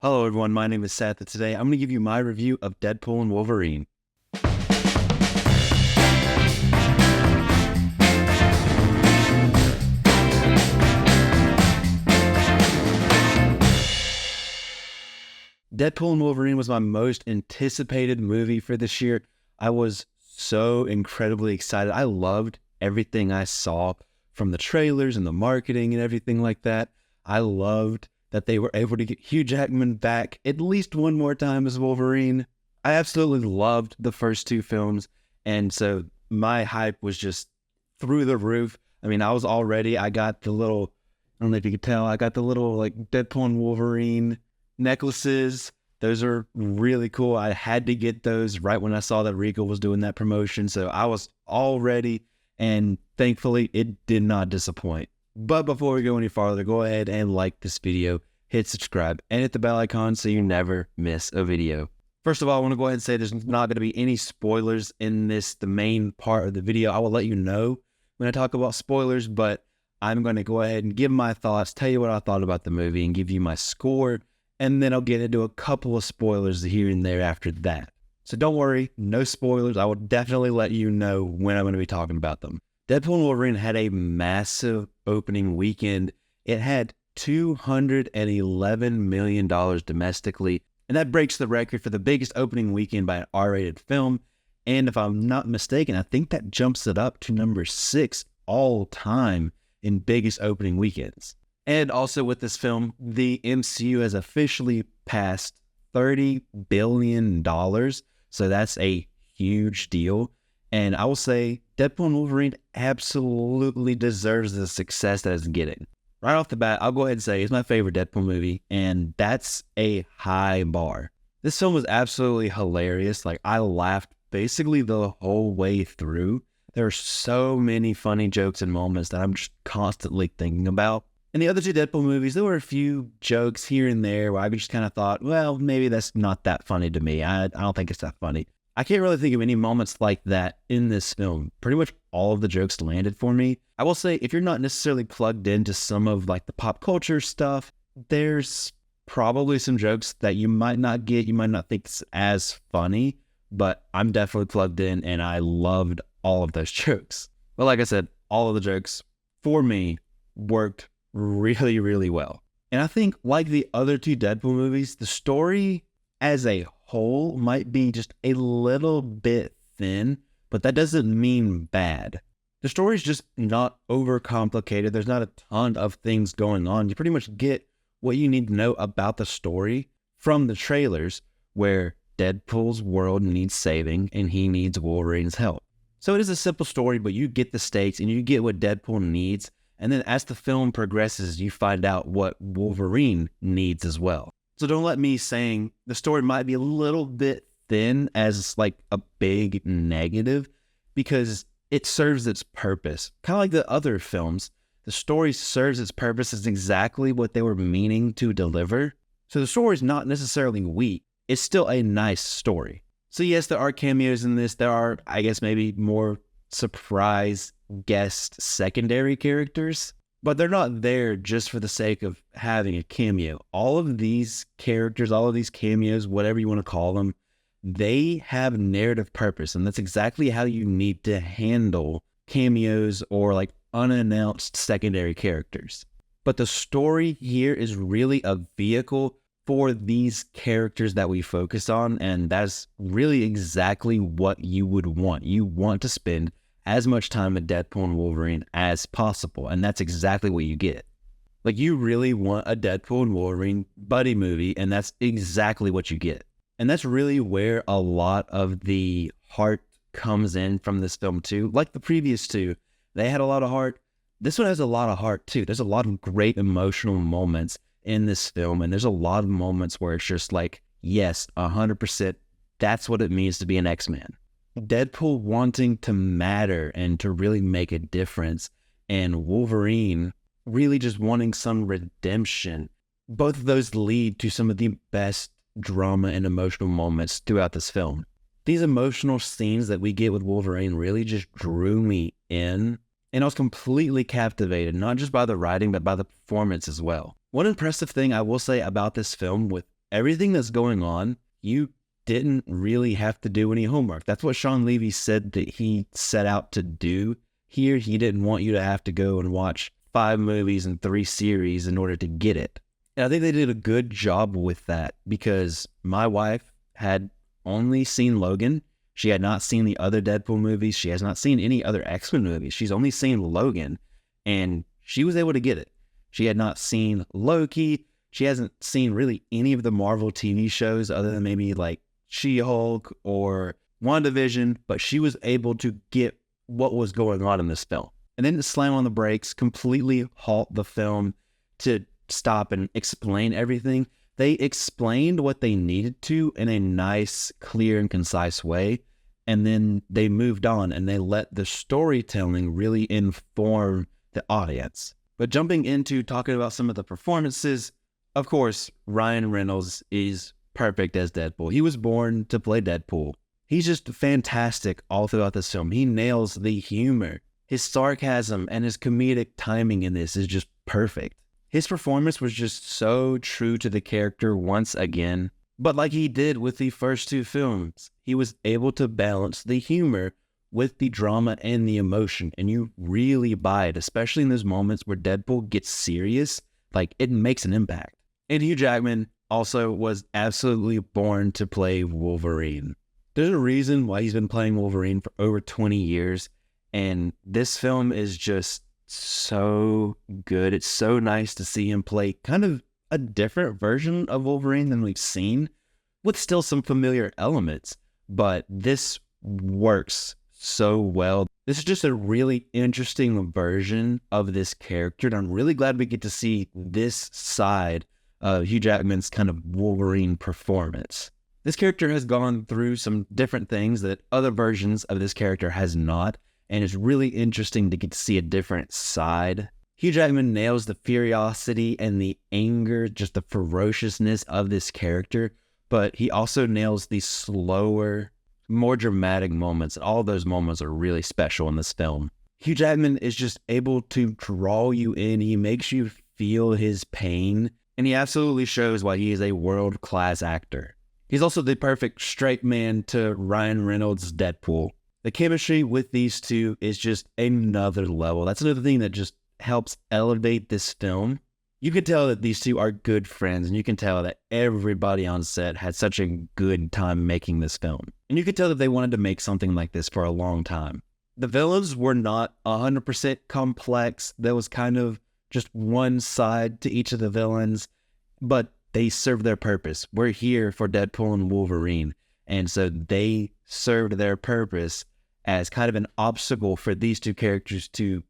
Hello everyone, my name is Seth, and today I'm going to give you my review of Deadpool and Wolverine. Deadpool and Wolverine was my most anticipated movie for this year. I was so incredibly excited. I loved everything I saw from the trailers and the marketing and everything like that. I loved that they were able to get Hugh Jackman back at least one more time as Wolverine. I absolutely loved the first two films, and so my hype was just through the roof. I got the little, I don't know if you could tell, I got the little like Deadpool and Wolverine necklaces. Those are really cool. I had to get those right when I saw that Regal was doing that promotion, so I was all ready, and thankfully it did not disappoint. But before we go any farther, go ahead and like this video, hit subscribe, and hit the bell icon so you never miss a video. First of all, I want to go ahead and say there's not going to be any spoilers in this, the main part of the video. I will let you know when I talk about spoilers, but I'm going to go ahead and give my thoughts, tell you what I thought about the movie, and give you my score, and then I'll get into a couple of spoilers here and there after that. So don't worry, no spoilers. I will definitely let you know when I'm going to be talking about them. Deadpool and Wolverine had a massive opening weekend. It had $211 million domestically, and that breaks the record for the biggest opening weekend by an R-rated film. And if I'm not mistaken, I think that jumps it up to number 6 all time in biggest opening weekends. And also with this film, the MCU has officially passed $30 billion. So that's a huge deal. And I will say Deadpool and Wolverine absolutely deserves the success that it's getting. Right off the bat, I'll go ahead and say it's my favorite Deadpool movie, and that's a high bar. This film was absolutely hilarious. Like, I laughed basically the whole way through. There are so many funny jokes and moments that I'm just constantly thinking about. In the other two Deadpool movies, there were a few jokes here and there where I just kind of thought, well, maybe that's not that funny to me. I don't think it's that funny. I can't really think of any moments like that in this film. Pretty much all of the jokes landed for me. I will say, if you're not necessarily plugged into some of like the pop culture stuff, there's probably some jokes that you might not get. You might not think it's as funny, but I'm definitely plugged in and I loved all of those jokes. But like I said, all of the jokes for me worked really, really well. And I think like the other two Deadpool movies, the story as a whole might be just a little bit thin, but that doesn't mean bad. The story's just not overcomplicated. There's not a ton of things going on. You pretty much get what you need to know about the story from the trailers, where Deadpool's world needs saving and he needs Wolverine's help. So it is a simple story, but you get the stakes and you get what Deadpool needs. And then as the film progresses, you find out what Wolverine needs as well. So don't let me saying the story might be a little bit thin as like a big negative, because it serves its purpose. Kind of like the other films, the story serves its purpose as exactly what they were meaning to deliver. So the story is not necessarily weak. It's still a nice story. So yes, there are cameos in this. There are, I guess, maybe more surprise guest secondary characters, but they're not there just for the sake of having a cameo. All of these characters, all of these cameos, whatever you want to call them, they have narrative purpose, and that's exactly how you need to handle cameos or like unannounced secondary characters. But the story here is really a vehicle for these characters that we focus on, and that's really exactly what you would want. You want to spend as much time with Deadpool and Wolverine as possible, and that's exactly what you get. Like, you really want a Deadpool and Wolverine buddy movie, and that's exactly what you get. And that's really where a lot of the heart comes in from this film too. Like the previous two, they had a lot of heart. This one has a lot of heart too. There's a lot of great emotional moments in this film, and there's a lot of moments where it's just like, yes, 100%, that's what it means to be an X-Man. Deadpool wanting to matter and to really make a difference, and Wolverine really just wanting some redemption. Both of those lead to some of the best drama and emotional moments throughout this film. These emotional scenes that we get with Wolverine really just drew me in, and I was completely captivated, not just by the writing, but by the performance as well. One impressive thing I will say about this film with everything that's going on, you didn't really have to do any homework. That's what Sean Levy said that he set out to do here. He didn't want you to have to go and watch 5 movies and 3 series in order to get it. And I think they did a good job with that, because my wife had only seen Logan. She had not seen the other Deadpool movies. She has not seen any other X-Men movies. She's only seen Logan, and she was able to get it. She had not seen Loki. She hasn't seen really any of the Marvel TV shows other than maybe like She-Hulk or WandaVision, but she was able to get what was going on in this film. And then to slam on the brakes, completely halt the film to stop and explain everything. They explained what they needed to in a nice, clear, and concise way. And then they moved on and they let the storytelling really inform the audience. But jumping into talking about some of the performances, of course, Ryan Reynolds is perfect as Deadpool. He was born to play Deadpool. He's just fantastic all throughout this film. He nails the humor. His sarcasm and his comedic timing in this is just perfect. His performance was just so true to the character once again. But like he did with the first 2 films, he was able to balance the humor with the drama and the emotion. And you really buy it, especially in those moments where Deadpool gets serious. Like, it makes an impact. And Hugh Jackman also was absolutely born to play Wolverine. There's a reason why he's been playing Wolverine for over 20 years. And this film is just so good. It's so nice to see him play kind of a different version of Wolverine than we've seen, with still some familiar elements. But this works so well. This is just a really interesting version of this character, and I'm really glad we get to see this side of Hugh Jackman's kind of Wolverine performance. This character has gone through some different things that other versions of this character has not, and it's really interesting to get to see a different side. Hugh Jackman nails the curiosity and the anger, just the ferociousness of this character, but he also nails the slower, more dramatic moments. All those moments are really special in this film. Hugh Jackman is just able to draw you in. He makes you feel his pain, and he absolutely shows why he is a world-class actor. He's also the perfect straight man to Ryan Reynolds' Deadpool. The chemistry with these two is just another level. That's another thing that just helps elevate this film. You can tell that these two are good friends, and you can tell that everybody on set had such a good time making this film. And you could tell that they wanted to make something like this for a long time. The villains were not 100% complex. There was kind of just one side to each of the villains, but they served their purpose. We're here for Deadpool and Wolverine, and so they served their purpose as kind of an obstacle for these two characters to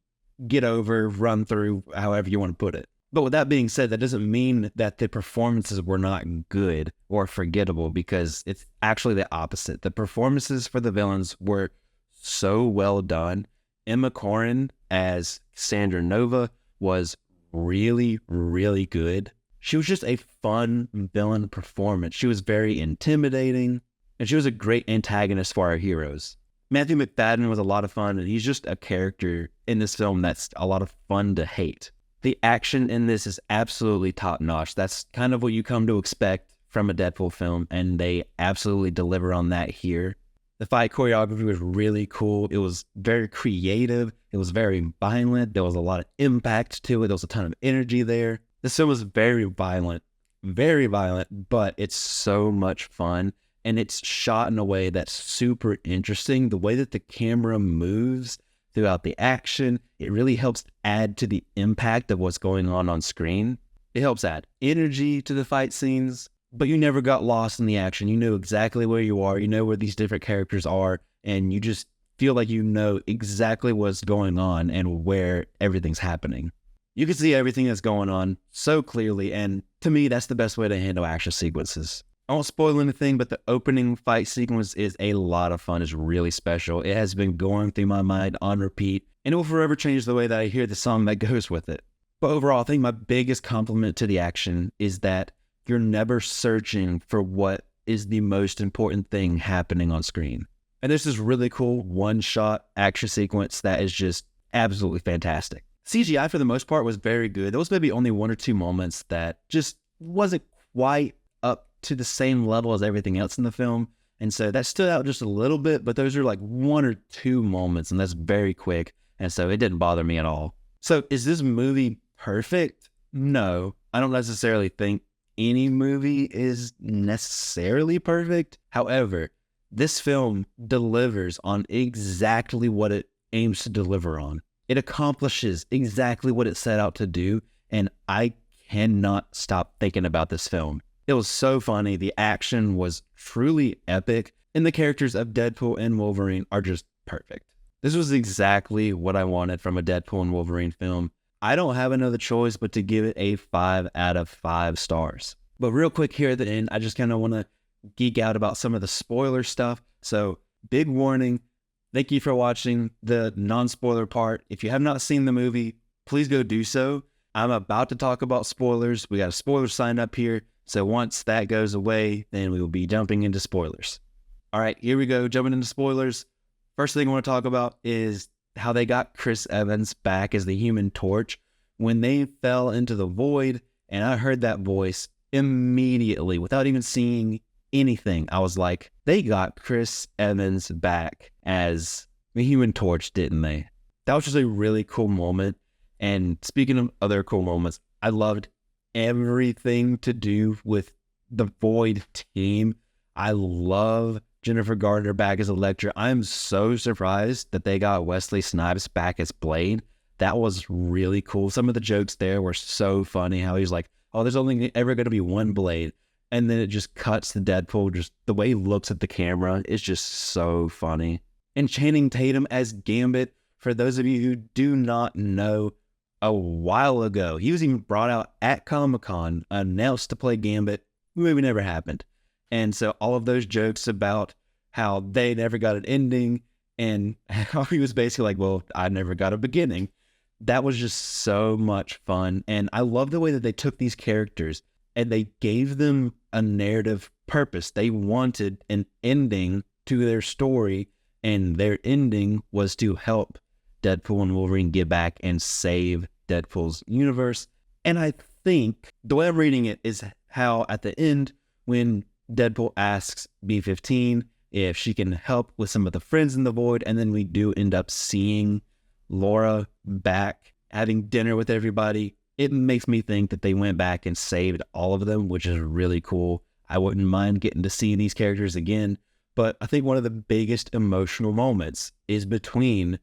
get over, run through, however you want to put it. But with that being said, that doesn't mean that the performances were not good or forgettable, because it's actually the opposite. The performances for the villains were so well done. Emma Corrin as Sandra Nova was really, really good. She was just a fun villain performance. She was very intimidating, and she was a great antagonist for our heroes. Matthew McFadden was a lot of fun, and he's just a character in this film that's a lot of fun to hate. The action in this is absolutely top-notch. That's kind of what you come to expect from a Deadpool film, and they absolutely deliver on that here. The fight choreography was really cool. It was very creative. It was very violent. There was a lot of impact to it. There was a ton of energy there. This film was very violent, but it's so much fun. And it's shot in a way that's super interesting. The way that the camera moves throughout the action, it really helps add to the impact of what's going on screen. It helps add energy to the fight scenes, but you never got lost in the action. You know exactly where you are. You know where these different characters are, and you just feel like you know exactly what's going on and where everything's happening. You can see everything that's going on so clearly, and to me, that's the best way to handle action sequences. I won't spoil anything, but the opening fight sequence is a lot of fun. It's really special. It has been going through my mind on repeat, and it will forever change the way that I hear the song that goes with it. But overall, I think my biggest compliment to the action is that you're never searching for what is the most important thing happening on screen. And there's this really cool one-shot action sequence that is just absolutely fantastic. CGI, for the most part, was very good. There was maybe only 1 or 2 moments that just wasn't quite up to the same level as everything else in the film. And so that stood out just a little bit, but those are like 1 or 2 moments, and that's very quick. And so it didn't bother me at all. So is this movie perfect? No, I don't necessarily think any movie is necessarily perfect. However, this film delivers on exactly what it aims to deliver on. It accomplishes exactly what it set out to do, and I cannot stop thinking about this film. It was so funny. The action was truly epic, and the characters of Deadpool and Wolverine are just perfect. This was exactly what I wanted from a Deadpool and Wolverine film. I don't have another choice but to give it a 5 out of 5 stars. But real quick here at the end, I just kind of want to geek out about some of the spoiler stuff. So, big warning. Thank you for watching the non-spoiler part. If you have not seen the movie, please go do so. I'm about to talk about spoilers. We got a spoiler sign up here. So once that goes away, then we will be jumping into spoilers. All right, here we go, jumping into spoilers. First thing I want to talk about is how they got Chris Evans back as the Human Torch. When they fell into the void, and I heard that voice immediately, without even seeing anything, I was like, they got Chris Evans back as the Human Torch, didn't they? That was just a really cool moment. And speaking of other cool moments, I loved everything to do with the Void team. I love Jennifer Garner back as Elektra. I'm so surprised that they got Wesley Snipes back as Blade. That was really cool. Some of the jokes there were so funny. How he's like, oh, there's only ever going to be one Blade. And then it just cuts to Deadpool. Just the way he looks at the camera is just so funny. And Channing Tatum as Gambit, for those of you who do not know, a while ago, he was even brought out at Comic-Con, announced to play Gambit. The movie never happened. And so all of those jokes about how they never got an ending and how he was basically like, well, I never got a beginning. That was just so much fun. And I love the way that they took these characters and they gave them a narrative purpose. They wanted an ending to their story, and their ending was to help Deadpool and Wolverine get back and save Deadpool's universe. And I think the way I'm reading it is how at the end, when Deadpool asks B-15 if she can help with some of the friends in the void, and then we do end up seeing Laura back having dinner with everybody, it makes me think that they went back and saved all of them, which is really cool. I wouldn't mind getting to see these characters again. But I think one of the biggest emotional moments is between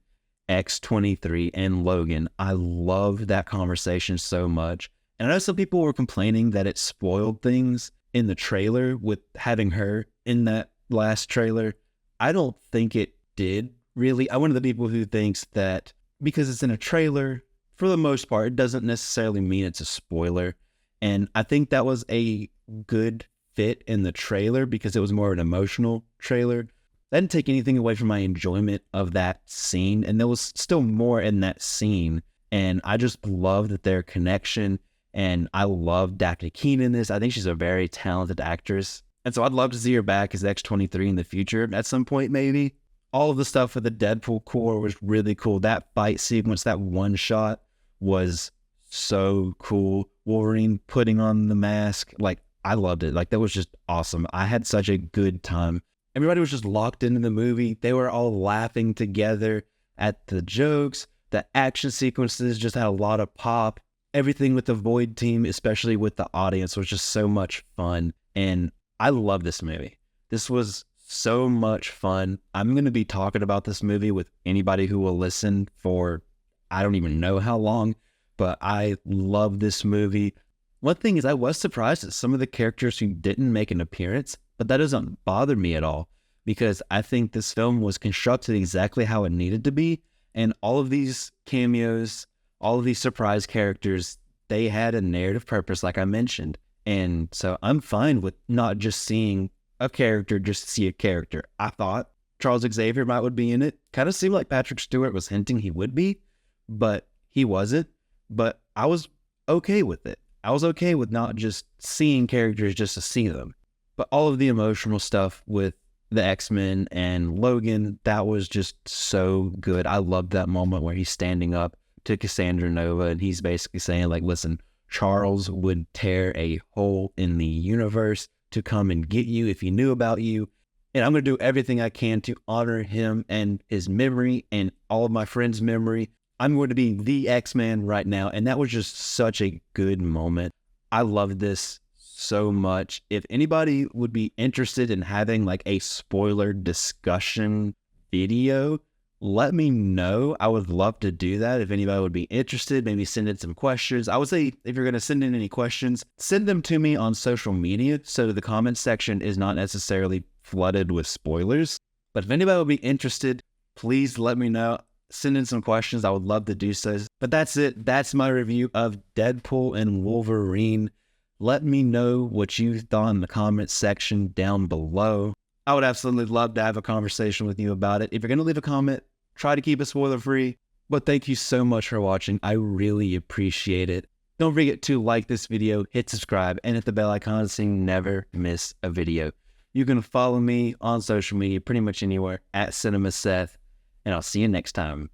X-23 and Logan. I love that conversation so much. And I know some people were complaining that it spoiled things in the trailer with having her in that last trailer. I don't think it did, really. I'm one of the people who thinks that because it's in a trailer, for the most part, it doesn't necessarily mean it's a spoiler. And I think that was a good fit in the trailer because it was more an emotional trailer. That didn't take anything away from my enjoyment of that scene. And there was still more in that scene. And I just love that their connection. And I love Daphne Keane in this. I think she's a very talented actress. And so I'd love to see her back as X-23 in the future at some point, maybe. All of the stuff with the Deadpool core was really cool. That fight sequence, that one shot was so cool. Wolverine putting on the mask. Like, I loved it. Like, that was just awesome. I had such a good time. Everybody was just locked into the movie. They were all laughing together at the jokes. The action sequences just had a lot of pop. Everything with the Void team, especially with the audience, was just so much fun. And I love this movie. This was so much fun. I'm going to be talking about this movie with anybody who will listen for I don't even know how long, but I love this movie. One thing is I was surprised at some of the characters who didn't make an appearance, but that doesn't bother me at all because I think this film was constructed exactly how it needed to be. And all of these cameos, all of these surprise characters, they had a narrative purpose, like I mentioned. And so I'm fine with not just seeing a character just to see a character. I thought Charles Xavier would be in it. Kind of seemed like Patrick Stewart was hinting he would be, but he wasn't. But I was okay with it. I was okay with not just seeing characters just to see them. But all of the emotional stuff with the X-Men and Logan, that was just so good. I loved that moment where he's standing up to Cassandra Nova and he's basically saying, like, listen, Charles would tear a hole in the universe to come and get you if he knew about you. And I'm going to do everything I can to honor him and his memory and all of my friends' memory. I'm going to be the X-Man right now. And that was just such a good moment. I love this so much. If anybody would be interested in having like a spoiler discussion video, let me know. I would love to do that. If anybody would be interested, maybe send in some questions. I would say if you're going to send in any questions, send them to me on social media so the comment section is not necessarily flooded with spoilers. But if anybody would be interested, please let me know. Send in some questions. I would love to do so. But that's it. That's my review of Deadpool and Wolverine. Let me know what you thought in the comment section down below. I would absolutely love to have a conversation with you about it. If you're going to leave a comment, try to keep it spoiler free. But thank you so much for watching. I really appreciate it. Don't forget to like this video, hit subscribe, and hit the bell icon so you never miss a video. You can follow me on social media pretty much anywhere at CinemaSeth, and I'll see you next time.